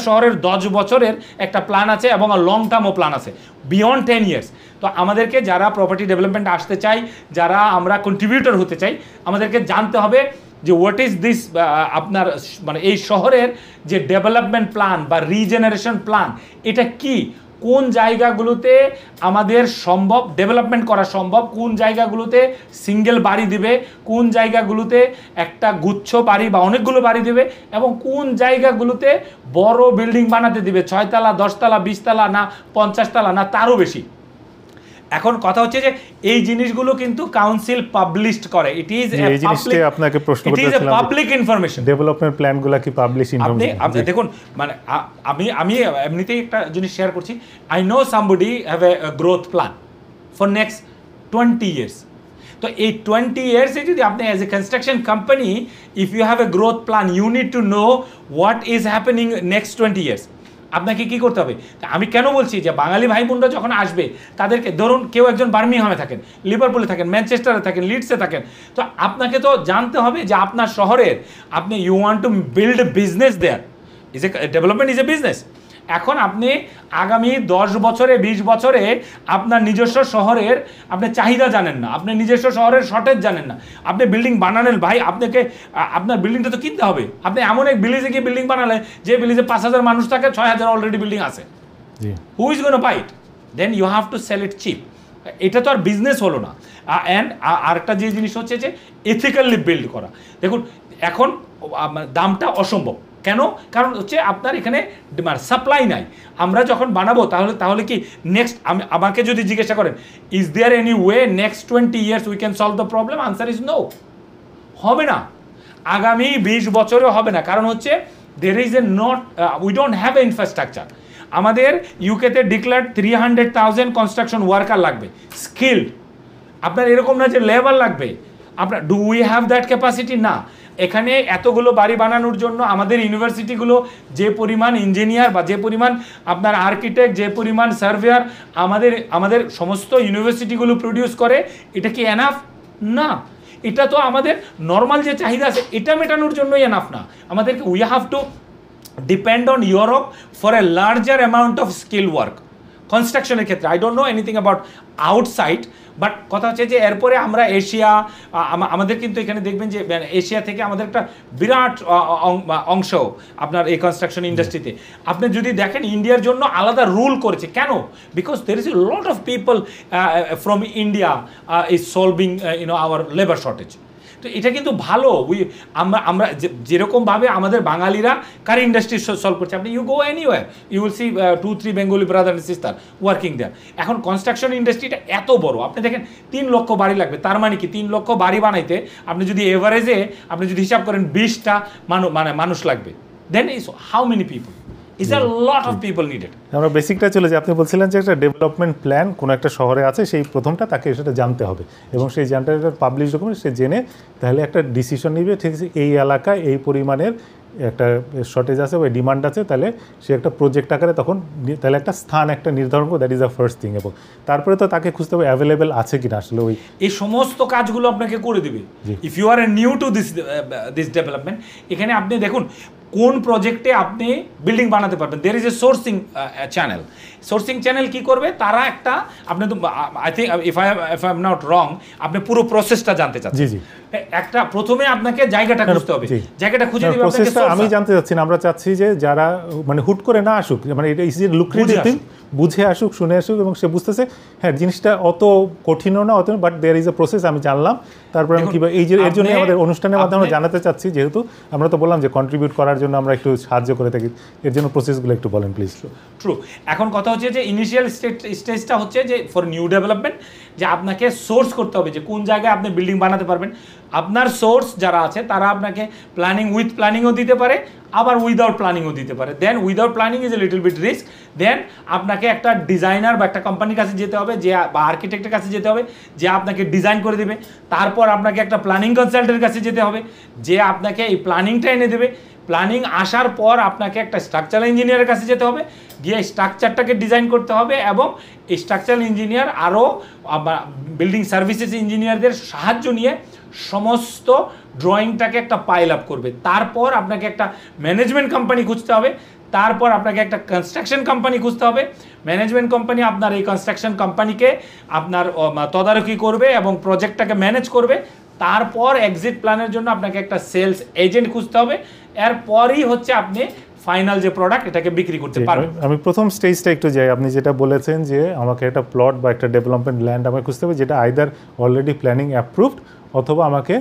[SPEAKER 2] শহরের 10 বছরের একটা প্ল্যান আছে এবং লং টার্মও প্ল্যান আছে বিয়ন্ড 10 ইয়ার্স। তো আমাদেরকে যারা প্রপার্টি ডেভেলপমেন্ট আসতে চাই, যারা আমরা কন্ট্রিবিউটর হতে চাই, আমাদেরকে জানতে হবে যে হোয়াট ইজ দিস আপনার মানে এই শহরের যে ডেভেলপমেন্ট প্ল্যান বা রিজেনারেশন প্ল্যান এটা কি, কোন জায়গাগুলোতে আমাদের সম্ভব ডেভেলপমেন্ট করা সম্ভব, কোন জায়গাগুলোতে সিঙ্গেল বাড়ি দিবে, কোন জায়গাগুলোতে একটা গুচ্ছ বাড়ি বা অনেকগুলো বাড়ি দিবে, এবং কোন জায়গাগুলোতে বড় বিল্ডিং বানাতে দিবে 6 তলা 10 তলা 20 তলা না 50 তলা না তারও বেশি। এখন কথা হচ্ছে যে এই জিনিসগুলো কিন্তু কাউন্সিল পাবলিশড করে, ইট ইজ
[SPEAKER 1] এই জিনিসটা আপনাকে প্রশ্ন করতেছিলাম,
[SPEAKER 2] পাবলিক ইনফরমেশন।
[SPEAKER 1] ডেভেলপমেন্ট প্ল্যানগুলো কি পাবলিশ ইনফরমেশন?
[SPEAKER 2] আপনি দেখুন মানে আমি এমনিতেই একটা জিনিস শেয়ার করছি, I know somebody have a growth plan for next 20 years. তো এই 20 ইয়ার্সে যদি আপনি as a construction company if you have a growth plan you need to know what is happening next 20 years. আপনাকে কি করতে হবে? আমি কেন বলছি যে বাঙালি ভাই বোনরা যখন আসবে তাদেরকে ধরুন কেউ একজন বার্মিংহামে থাকেন, লিভারপুলে থাকেন, ম্যানচেস্টারে থাকেন, লিডসে থাকেন, তো আপনাকে তো জানতে হবে যে আপনার শহরের আপনি you want to build business there, is a development is a business. এখন আপনি আগামী 10 বছরে 20 বছরে আপনার নিজস্ব শহরের আপনি চাহিদা জানেন না, আপনি নিজস্ব শহরের শর্টেজ জানেন না, আপনি বিল্ডিং বানালেন ভাই, আপনাকে আপনার বিল্ডিংটা তো কিনতে হবে। আপনি এমন এক ভিলেজে গিয়ে বিল্ডিং বানালেন যে ভিলেজে 5000 মানুষ থাকে, 6000 অলরেডি বিল্ডিং আছে, who is gonna buy it? Then you have to sell it cheap. এটা তো আর বিজনেস হলো না। অ্যান্ড আরেকটা যে জিনিস হচ্ছে যে এথিক্যালি বিল্ড করা। দেখুন এখন দামটা অসম্ভব কেন? কারণ হচ্ছে আপনার এখানে সাপ্লাই নাই। আমরা যখন বানাবো তাহলে কি নেক্সট আমাকে যদি জিজ্ঞাসা করেন is there any way next 20 years we can solve the problem, answer is no. হবে না, আগামী 20 বছরেও হবে না। কারণ হচ্ছে there is a not we don't have a infrastructure. আমাদের ইউকেতে ডিক্লেয়ার্ড 300,000 কনস্ট্রাকশন ওয়ার্কার লাগবে, স্কিল্ড। আপনার এরকম না যে লেবার লাগবে, আপনার do we have that capacity? না। এখানে এতগুলো বাড়ি বানানোর জন্য আমাদের ইউনিভার্সিটিগুলো যে পরিমাণ ইঞ্জিনিয়ার বা যে পরিমাণ আপনার আর্কিটেক্ট, যে পরিমাণ সার্ভেয়ার আমাদের সমস্ত ইউনিভার্সিটিগুলো প্রডিউস করে, এটা কি এনাফ? না। এটা তো আমাদের নর্মাল যে চাহিদা আছে এটা মেটানোর জন্যই এনাফ না। আমাদেরকে we have to depend on Europe for a larger amount of skill work কনস্ট্রাকশনের ক্ষেত্রে। I don't know anything about outside, but কথা হচ্ছে যে এরপরে আমরা এশিয়া, আমাদের কিন্তু এখানে দেখবেন যে এশিয়া থেকে আমাদের একটা বিরাট অংশ আপনার এই কনস্ট্রাকশন ইন্ডাস্ট্রিতে। আপনি যদি দেখেন ইন্ডিয়ার জন্য আলাদা রুল করেছে। কেন? Because there is a lot of people from India is solving our labour shortage. তো এটা কিন্তু ভালো। আমরা যেরকমভাবে আমাদের বাঙালিরা কার ইন্ডাস্ট্রি সলভ করছে, আপনি you go anywhere you will see 2-3 Bengali brother and sister working there. এখন কনস্ট্রাকশন ইন্ডাস্ট্রিটা এত বড়, আপনি দেখেন 3 লক্ষ বাড়ি লাগবে। তার মানে কি 3 লক্ষ বাড়ি বানাইতে আপনি যদি এভারেজে আপনি যদি হিসাব করেন 20টা মানুষ লাগবে, then is how many people? Is a lot of people needed.
[SPEAKER 1] আমরা বেসিকটা চলে যাই। আপনি বলছিলেন যে একটা ডেভেলপমেন্ট প্ল্যান কোনো একটা শহরে আছে, সেই প্রথমটা তাকে সেটা জানতে হবে এবং সেই জানটা পাবলিশ ডকুমেন্ট সে জেনে তাহলে একটা ডিসিশন নিবে, ঠিক আছে এই এলাকায় এই পরিমাণের একটা শর্টেজ আছে বা ডিমান্ড আছে, তাহলে সে একটা প্রজেক্ট আকারে তখন তাহলে একটা স্থান একটা নির্ধারণ করে, that is the first thing. এবং তারপরে তো তাকে খুঁজতে হবে অ্যাভেলেবেল আছে কিনা আসলে ওই
[SPEAKER 2] এই সমস্ত কাজগুলো আপনাকে করে দিবে। If you are a new to this development, এখানে আপনি দেখুন কোন প্রজেক্টে আপনি বিল্ডিং বানাতে পারবেন। There is a sourcing channel. Sourcing channel কি করবে? তারা একটা আপনি তো I think if I am not wrong, আপনি পুরো প্রসেসটা জানতে চাচ্ছেন।
[SPEAKER 1] জি জি,
[SPEAKER 2] একটা প্রথমে আপনাকে জায়গাটা খুঁজতে হবে, জায়গাটা খুঁজে দিবে
[SPEAKER 1] প্রসেসটা আমি জানতে চাচ্ছি না। আমরা চাচ্ছি যে যারা মানে হুট করে না আসুক, মানে এটা ইজ লুক্রেটিভ থিং, বুঝে আসুক, শুনে আসুক এবং সে বুঝতেছে হ্যাঁ জিনিসটা অত কঠিনও না অত, but there is a process. আমি জানলাম, তারপরে আমি কীভাবে এই যে এর জন্য আমাদের অনুষ্ঠানের মাধ্যমে আমরা জানাতে চাচ্ছি, যেহেতু আমরা তো বললাম যে কন্ট্রিবিউট করার জন্য আমরা একটু সাহায্য করে থাকি, এর জন্য প্রসেসগুলো একটু বলেন প্লিজ।
[SPEAKER 2] ট্রু। এখন কথা হচ্ছে যে ইনিশিয়াল স্টেজটা হচ্ছে যে ফর নিউ ডেভেলপমেন্ট, যে আপনাকে সোর্স করতে হবে যে কোন জায়গায় আপনি বিল্ডিং বানাতে পারবেন। আপনার সোর্স যারা আছে তারা আপনাকে প্ল্যানিং উইথ প্ল্যানিংও দিতে পারে, আবার উইদাউট প্ল্যানিংও দিতে পারে। Then without planning is a little bit risk. দেন আপনাকে একটা ডিজাইনার বা একটা কোম্পানির কাছে যেতে হবে, যে বা আর্কিটেক্টের কাছে যেতে হবে যে আপনাকে ডিজাইন করে দেবে। তারপর আপনাকে একটা প্ল্যানিং কনসালটেন্টের কাছে যেতে হবে যে আপনাকে এই প্ল্যানিংটা এনে দেবে। প্ল্যানিং আসার পর আপনাকে একটা স্ট্রাকচারাল ইঞ্জিনিয়ারের কাছে যেতে হবে, গিয়ে স্ট্রাকচারটাকে ডিজাইন করতে হবে, এবং এই স্ট্রাকচারাল ইঞ্জিনিয়ার আরও বিল্ডিং সার্ভিসেস ইঞ্জিনিয়ারদের সাহায্য নিয়ে সমস্ত ড্রয়িংটাকে একটা পাইল আপ করবে। তারপর আপনাকে একটা ম্যানেজমেন্ট কোম্পানি খুঁজতে হবে, তারপর আপনাকে একটা কনস্ট্রাকশন কোম্পানি খুঁজতে হবে। ম্যানেজমেন্ট কোম্পানি আপনার এই কনস্ট্রাকশন কোম্পানিকে আপনার তদারকি করবে এবং প্রজেক্টটাকে ম্যানেজ করবে। তারপর এক্সিট প্ল্যানের জন্য আপনাকে একটা সেলস এজেন্ট খুঁজতে হবে। এরপরই হচ্ছে আপনি ফাইনাল যে প্রোডাক্ট এটাকে বিক্রি করতে পারবেন।
[SPEAKER 1] আমি প্রথম স্টেজটা একটু যাই, আপনি যেটা বলেছেন যে আমাকে একটা প্লট বা একটা ডেভেলপমেন্ট ল্যান্ড আমাকে খুঁজতে হবে যেটা আইদার অলরেডি প্ল্যানিং অ্যাপ্রুভড, অথবা আমাকে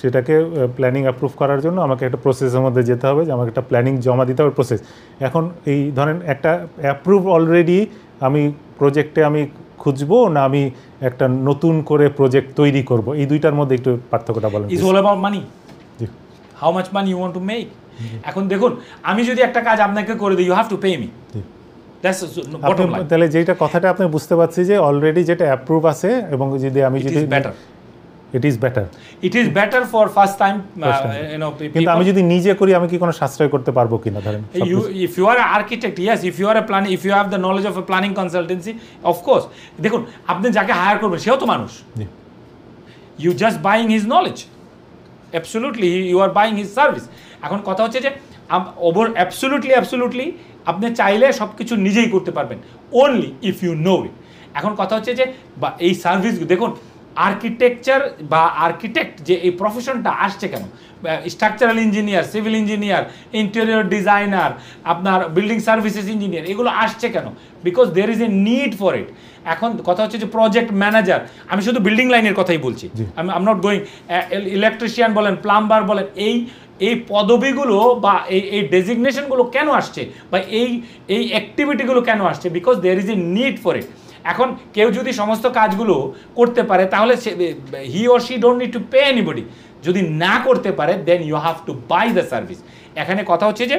[SPEAKER 1] সেটাকে প্ল্যানিং অ্যাপ্রুভ করার জন্য আমাকে একটা প্রসেসের মধ্যে যেতে হবে, যে আমাকে একটা প্ল্যানিং জমা দিতে হবে প্রসেস। এখন এই ধরেন একটা অ্যাপ্রুভ অলরেডি আমি প্রজেক্টে আমি খুঁজবো, না আমি একটা নতুন করে প্রজেক্ট তৈরি করব, এই দুইটার মধ্যে একটু পার্থক্যটা বলেন।
[SPEAKER 2] Is all about money, how much money you want to make. এখন দেখুন, আমি যদি একটা কাজ আপনাকে করে দিই, you have to pay me.
[SPEAKER 1] তাহলে যেটা কথাটা আপনি বুঝতে পারছি যে অলরেডি যেটা অ্যাপ্রুভ আছে, এবং যদি আমি যদি it is better
[SPEAKER 2] for first time,
[SPEAKER 1] কিন্তু আমি যদি নিজে করি আমি কি কোনো সাশ্রয় করতে পারবো কিনা? ধরেন
[SPEAKER 2] if you are architect, yes, if you are if you have the knowledge of a planning consultancy, of course. দেখুন, আপনি যাকে হায়ার করবেন সেও তো মানুষ, you just buying his knowledge, absolutely you are buying his service. এখন কথা হচ্ছে যে অ্যাবসলিউটলি আপনি চাইলে সব কিছু নিজেই করতে পারবেন, অনলি ইফ ইউ নো ইট। এখন কথা হচ্ছে যে বা এই সার্ভিস, দেখুন আর্কিটেকচার বা আর্কিটেক্ট যে এই প্রফেশনটা আসছে কেন, structural engineer, civil engineer, interior designer, আপনার বিল্ডিং সার্ভিসেস ইঞ্জিনিয়ার, এগুলো আসছে কেন? Because there is a need for it. এখন কথা হচ্ছে যে প্রজেক্ট ম্যানেজার, আমি শুধু বিল্ডিং লাইনের কথাই বলছি, I am not going, electrician বলেন, প্লাম্বার বলেন, এই পদবিগুলো বা এই ডেজিগনেশনগুলো কেন আসছে, বা এই অ্যাক্টিভিটিগুলো কেন আসছে? Because there is a need for it. এখন কেউ যদি সমস্ত কাজগুলো করতে পারে, তাহলে he or she don't need to pay anybody. যদি না করতে পারে, then you have to buy the service. এখানে কথা হচ্ছে যে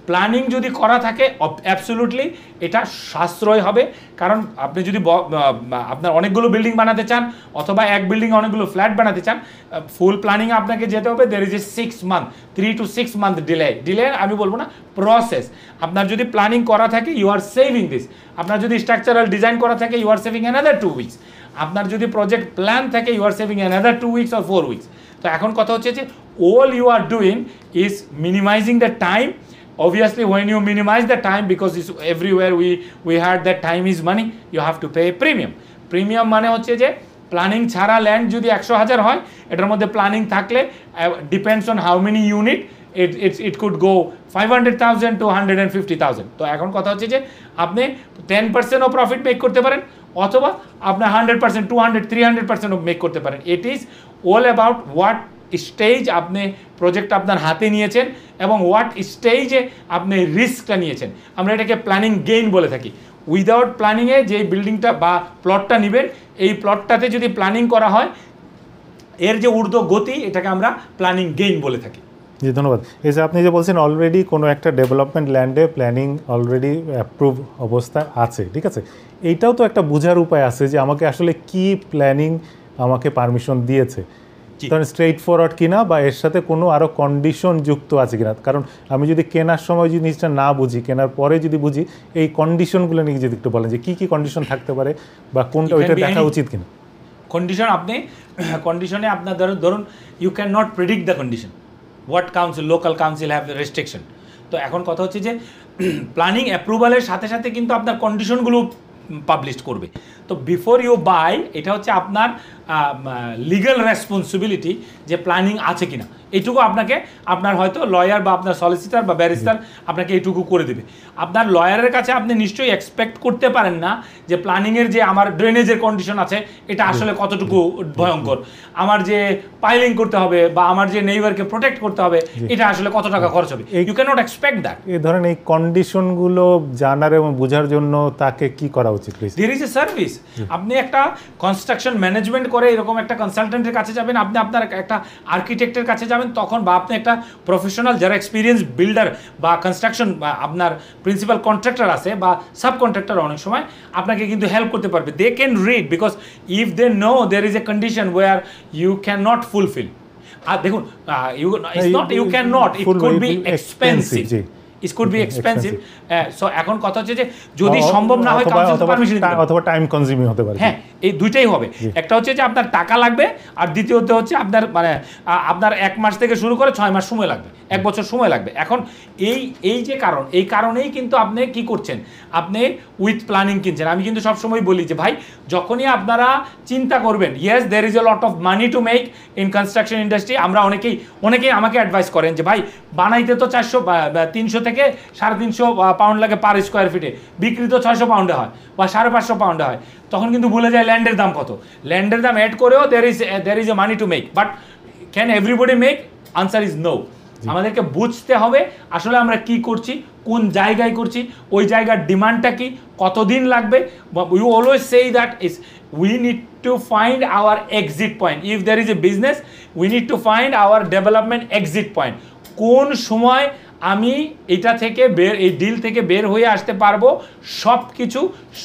[SPEAKER 2] প্ল্যানিং যদি করা থাকে, অ্যাবসলিউটলি এটা সাশ্রয় হবে। কারণ আপনি যদি আপনার অনেকগুলো বিল্ডিং বানাতে চান, অথবা এক বিল্ডিংয়ে অনেকগুলো ফ্ল্যাট বানাতে চান, ফুল প্ল্যানিংয়ে আপনাকে যেতে হবে। There is A 6 month, 3 to 6 month delay আমি বলবো না, প্রসেস। আপনার যদি প্ল্যানিং করা থাকে, ইউ আর সেভিং দিস। আপনার যদি স্ট্রাকচারাল ডিজাইন করা থাকে, you are saving another 2 weeks. আপনার যদি প্রজেক্ট প্ল্যান থাকে, you are saving another 2 weeks or 4 weeks. তো এখন কথা হচ্ছে যে all you are doing is minimizing the time. Obviously, when you minimize the time, because it's everywhere we heard that time is money, you have to pay premium. Premium মানে হচ্ছে যে planning ছাড়া land যদি 100,000 হয়, এটার মধ্যে planning থাকলে depends on how many unit, it could go 500,000 to 150,000. তো এখন কথা হচ্ছে যে আপনি 10%ও প্রফিট মেক করতে পারেন, অথবা আপনি 100%, 200, 300%ও মেক করতে পারেন। It is all about what stage আপনি প্রজেক্ট আপনার হাতে নিয়েছেন, এবং হোয়াট স্টেজে আপনি রিস্কটা নিয়েছেন। আমরা এটাকে প্ল্যানিং গেইন বলে থাকি। উইদাউট প্ল্যানিংয়ে যে বিল্ডিংটা বা প্লটটা নেবেন, এই প্লটটাতে যদি প্ল্যানিং করা হয়, এর যে ঊর্ধ্ব গতি, এটাকে আমরা প্ল্যানিং গেইন বলে থাকি।
[SPEAKER 1] জি, ধন্যবাদ। এই যে আপনি যে বলছেন অলরেডি কোনো একটা ডেভেলপমেন্ট ল্যান্ডে প্ল্যানিং অলরেডি অ্যাপ্রুভ অবস্থা আছে, ঠিক আছে, এইটাও তো একটা বোঝার উপায় আছে যে আমাকে আসলে কি প্ল্যানিং আমাকে পারমিশন দিয়েছে, কারণ স্ট্রেইট ফরওয়ার্ড কিনা, বা এর সাথে কোনো আরও কন্ডিশন যুক্ত আছে কিনা। কারণ আমি যদি কেনার সময় যদি জিনিসটা না বুঝি, কেনার পরে যদি বুঝি, এই কন্ডিশনগুলো নিয়ে যদি একটু বলেন যে কী কী কন্ডিশন থাকতে পারে, বা কোনটা ওইটা দেখা উচিত কিনা।
[SPEAKER 2] কন্ডিশনে আপনার ধরুন you can not predict the condition, what council, local council have restriction. তো এখন কথা হচ্ছে যে প্ল্যানিং অ্যাপ্রুভালের সাথে সাথে কিন্তু আপনার কন্ডিশনগুলো পাবলিশ করবে। তো বিফোর ইউ বাই, এটা হচ্ছে আপনার লিগ্যাল রেসপন্সিবিলিটি যে প্ল্যানিং আছে কিনা। এইটুকু আপনার হয়তো লয়ার বা আপনার সলিসিটার বা ব্যারিস্টার আপনাকে এইটুকু করে দেবে। আপনার লয়ারের কাছে আপনি নিশ্চয়ই এক্সপেক্ট করতে পারেন না যে প্ল্যানিংয়ের যে আমার ড্রেনেজের কন্ডিশন আছে, এটা আসলে কতটুকু ভয়ঙ্কর, আমার যে পাইলিং করতে হবে বা আমার যে নেইবারকে প্রোটেক্ট করতে হবে, এটা আসলে কত টাকা খরচ হবে। You can not expect that.
[SPEAKER 1] এই ধরেন এই কন্ডিশনগুলো জানার এবং বোঝার জন্য তাকে কি করা উচিত?
[SPEAKER 2] There is a service. আপনি একটা কনস্ট্রাকশন ম্যানেজমেন্ট করে এরকম একটা কনসালটেন্টের কাছে যাবেন, আপনি আপনার একটা আর্কিটেক্টের কাছে যাবেন, তখন বা আপনি একটা প্রফেশনাল যারা এক্সপিরিয়েন্স বিল্ডার বা কনস্ট্রাকশন বা আপনার প্রিন্সিপাল কন্ট্রাক্টর আছে বা সাব কন্ট্রাক্টর, অনেক সময় আপনাকে কিন্তু হেল্প করতে পারবে। They can read, because if they know there is a condition where you can not fulfil, আর দেখুন you can not, it could be expensive, it could be expensive. So এখন কথা হচ্ছে যে যদি সম্ভব না হয় কাউন্সিল পারমিশন
[SPEAKER 1] অথবা টাইম কনজিউমিং হতে পারে।
[SPEAKER 2] হ্যাঁ, এই দুইটাই হবে। একটা হচ্ছে যে আপনার টাকা লাগবে, আর দ্বিতীয়ত হচ্ছে আপনার মানে আপনার 1 মাস থেকে শুরু করে 6 মাস সময় লাগবে, 1 বছর সময় লাগবে। এখন এই যে কারণ, এই কারণেই কিন্তু আপনি কি করছেন, আপনি উইথ প্ল্যানিং কিনছেন। আমি কিন্তু সবসময় বলি যে ভাই যখনই আপনারা চিন্তা করবেন, yes there is a lot of money to make in construction industry. আমরা অনেকেই আমাকে অ্যাডভাইস করেন যে ভাই বানাইতে তো 300 থেকে 350 পাউন্ড লাগে পার স্কোয়ার ফিটে, বিক্রি তো 600 পাউন্ডে হয় বা 550 পাউন্ডে হয়। তখন কিন্তু ভুলে যায় ল্যান্ডের দাম কত। ল্যান্ডের দাম অ্যাড করেও there is a money to make, but can everybody make? Answer is no. আমাদেরকে বুঝতে হবে আসলে আমরা কি করছি, কোন জায়গায় করছি, ওই জায়গার ডিমান্ডটা কি, কতদিন লাগবে। You always say that is we need to find our exit point. If there is a business, we need to find our development exit point. কোন সময় আমি এটা থেকে এই ডিল থেকে বের হয়ে আসতে পারবো, সব কিছু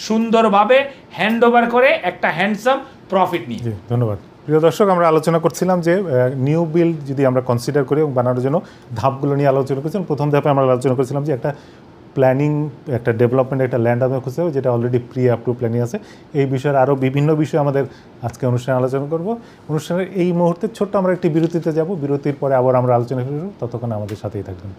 [SPEAKER 2] সুন্দরভাবে হ্যান্ড ওভার করে একটা হ্যান্ডসাম প্রফিট নিয়ে।
[SPEAKER 1] ধন্যবাদ। প্রিয় দর্শক, আমরা আলোচনা করছিলাম যে নিউ বিল্ড যদি আমরা কনসিডার করি এবং বানানোর জন্য ধাপগুলো নিয়ে আলোচনা করছিলাম। প্রথম ধাপে আমরা আলোচনা করছিলাম যে একটা প্ল্যানিং, একটা ডেভেলপমেন্ট, একটা ল্যান্ড আমাদের খুঁজতে হবে যেটা অলরেডি প্রি অ্যাপ্রুভ প্ল্যানিং আছে। এই বিষয়ে আরও বিভিন্ন বিষয় আমাদের আজকে অনুষ্ঠানে আলোচনা করব। অনুষ্ঠানের এই মুহূর্তে ছোট্ট আমরা একটি বিরতিতে যাব, বিরতির পরে আবার আমরা আলোচনা করব। ততক্ষণ আমাদের সাথেই থাকবেন।